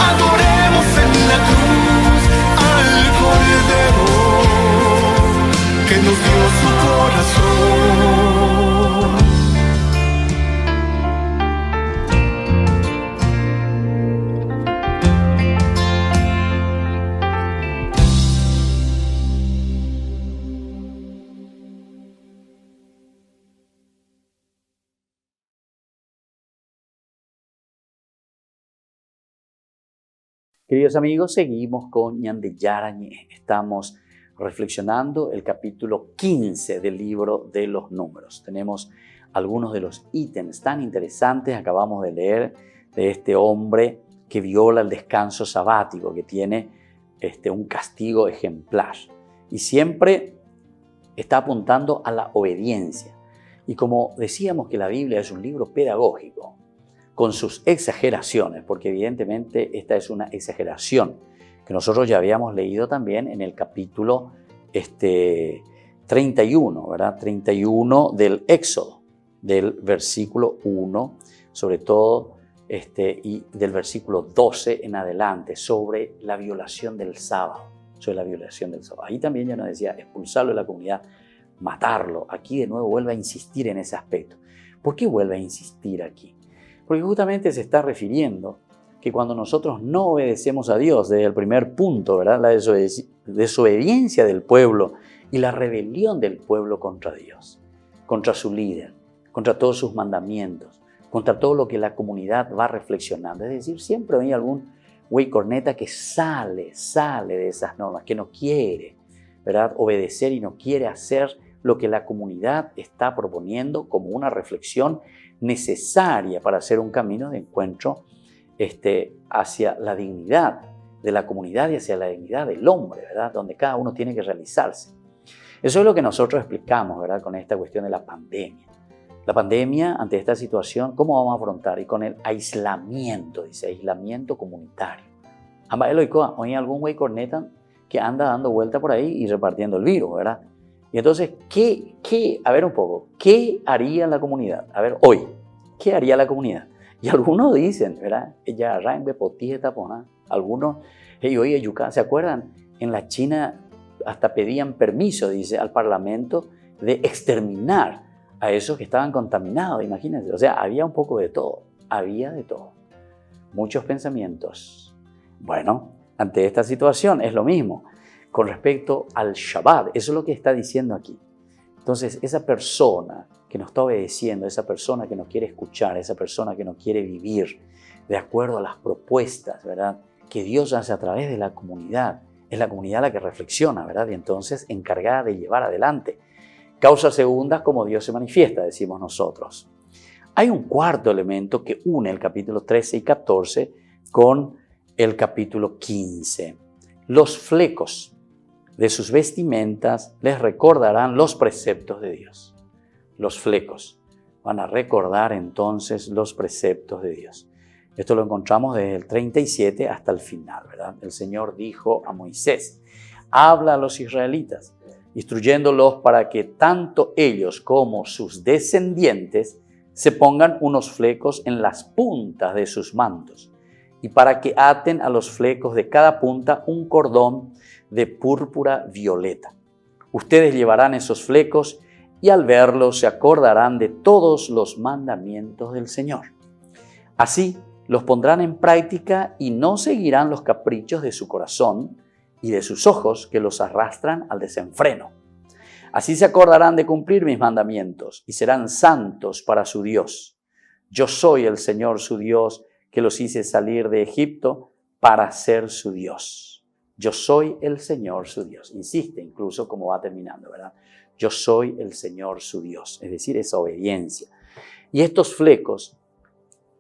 adoremos en la cruz al Cordero que nos dio su corazón. Queridos amigos, seguimos con Ñande Yarañé. Estamos reflexionando el capítulo 15 del libro de los números. Tenemos algunos de los ítems tan interesantes. Acabamos de leer de este hombre que viola el descanso sabático, que tiene un castigo ejemplar. Y siempre está apuntando a la obediencia. Y como decíamos que la Biblia es un libro pedagógico, con sus exageraciones, porque evidentemente esta es una exageración que nosotros ya habíamos leído también en el capítulo 31, ¿verdad? 31 del Éxodo, del versículo 1, sobre todo, y del versículo 12 en adelante, sobre la violación del sábado. sobre la violación del sábado. Ahí también ya nos decía expulsarlo de la comunidad, matarlo. Aquí de nuevo vuelve a insistir en ese aspecto. ¿Por qué vuelve a insistir aquí? Porque justamente se está refiriendo que cuando nosotros no obedecemos a Dios, desde el primer punto, ¿verdad? La desobediencia del pueblo y la rebelión del pueblo contra Dios, contra su líder, contra todos sus mandamientos, contra todo lo que la comunidad va reflexionando. Es decir, siempre hay algún güey corneta que sale de esas normas, que no quiere, ¿verdad?, obedecer y no quiere hacer lo que la comunidad está proponiendo como una reflexión necesaria para hacer un camino de encuentro hacia la dignidad de la comunidad y hacia la dignidad del hombre, ¿verdad?, donde cada uno tiene que realizarse. Eso es lo que nosotros explicamos, ¿verdad?, con esta cuestión de la pandemia. La pandemia, ante esta situación, ¿cómo vamos a afrontar? Y con el aislamiento, dice, aislamiento comunitario. Hoy hay algún güey corneta que anda dando vuelta por ahí y repartiendo el virus, ¿verdad? Y entonces, a ver un poco, ¿qué haría la comunidad? A ver, hoy, ¿qué haría la comunidad? Y algunos dicen, ¿verdad? Algunos, oye, Yucá, ¿se acuerdan? En la China hasta pedían permiso, dice, al Parlamento de exterminar a esos que estaban contaminados, imagínense. O sea, había un poco de todo, había de todo. Muchos pensamientos. Bueno, ante esta situación es lo mismo con respecto al Shabbat. Eso es lo que está diciendo aquí. Entonces, esa persona que nos está obedeciendo, esa persona que nos quiere escuchar, esa persona que nos quiere vivir de acuerdo a las propuestas, ¿verdad?, que Dios hace a través de la comunidad. Es la comunidad la que reflexiona, ¿verdad?, y entonces encargada de llevar adelante. Causas segundas como Dios se manifiesta, decimos nosotros. Hay un cuarto elemento que une el capítulo 13 y 14 con el capítulo 15. Los flecos de sus vestimentas les recordarán los preceptos de Dios. Los flecos van a recordar entonces los preceptos de Dios. Esto lo encontramos desde el 37 hasta el final, ¿verdad? El Señor dijo a Moisés, habla a los israelitas, instruyéndolos para que tanto ellos como sus descendientes se pongan unos flecos en las puntas de sus mantos y para que aten a los flecos de cada punta un cordón de púrpura violeta. Ustedes llevarán esos flecos y al verlos se acordarán de todos los mandamientos del Señor. Así los pondrán en práctica y no seguirán los caprichos de su corazón y de sus ojos que los arrastran al desenfreno. Así se acordarán de cumplir mis mandamientos y serán santos para su Dios. Yo soy el Señor su Dios que los hice salir de Egipto para ser su Dios. Yo soy el Señor su Dios. Insiste incluso como va terminando, ¿verdad? Yo soy el Señor su Dios. Es decir, esa obediencia. Y estos flecos,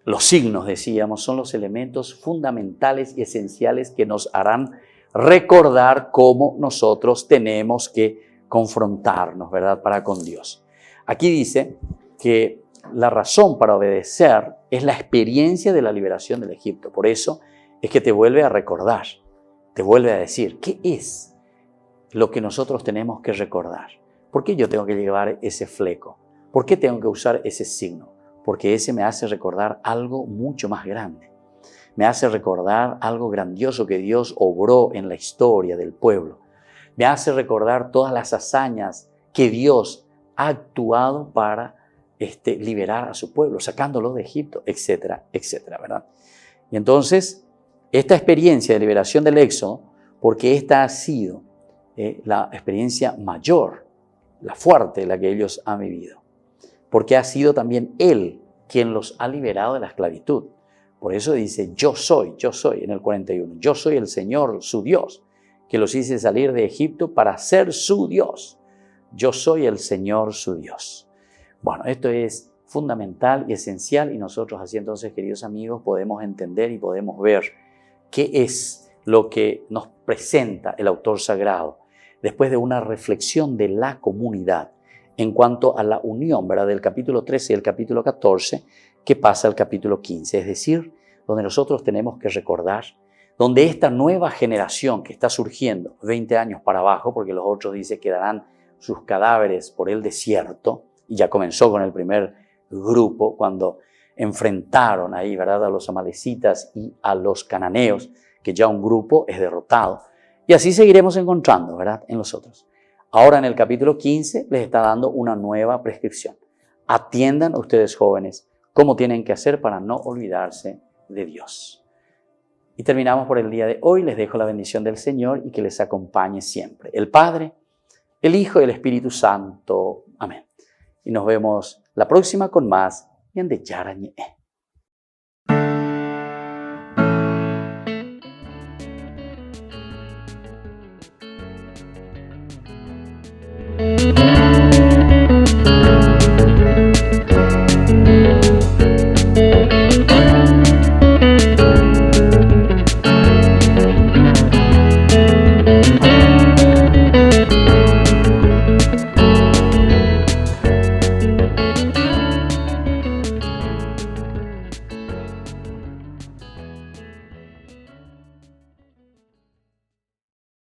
los signos, decíamos, son los elementos fundamentales y esenciales que nos harán recordar cómo nosotros tenemos que confrontarnos, ¿verdad?, para con Dios. Aquí dice que la razón para obedecer es la experiencia de la liberación del Egipto. Por eso es que te vuelve a recordar, te vuelve a decir, ¿qué es lo que nosotros tenemos que recordar? ¿Por qué yo tengo que llevar ese fleco? ¿Por qué tengo que usar ese signo? Porque ese me hace recordar algo mucho más grande. Me hace recordar algo grandioso que Dios obró en la historia del pueblo. Me hace recordar todas las hazañas que Dios ha actuado para liberar a su pueblo, sacándolo de Egipto, etcétera, etcétera, ¿verdad? Y entonces, esta experiencia de liberación del Éxodo, porque esta ha sido la experiencia mayor, la fuerte, la que ellos han vivido, porque ha sido también Él quien los ha liberado de la esclavitud. Por eso dice, yo soy en el 41, yo soy el Señor, su Dios, que los hice salir de Egipto para ser su Dios. Yo soy el Señor, su Dios. Bueno, esto es fundamental y esencial y nosotros así entonces, queridos amigos, podemos entender y podemos ver qué es lo que nos presenta el autor sagrado después de una reflexión de la comunidad en cuanto a la unión, ¿verdad?, del capítulo 13 y el capítulo 14, que pasa al capítulo 15, es decir, donde nosotros tenemos que recordar, donde esta nueva generación que está surgiendo, 20 años para abajo, porque los otros dicen quedarán sus cadáveres por el desierto, y ya comenzó con el primer grupo, cuando enfrentaron ahí, ¿verdad?, a los amalecitas y a los cananeos, que ya un grupo es derrotado. Y así seguiremos encontrando, ¿verdad?, en los otros. Ahora en el capítulo 15 les está dando una nueva prescripción. Atiendan ustedes jóvenes cómo tienen que hacer para no olvidarse de Dios. Y terminamos por el día de hoy. Les dejo la bendición del Señor y que les acompañe siempre el Padre, el Hijo y el Espíritu Santo. Amén. Y nos vemos la próxima con más Ñande Yara Ñe.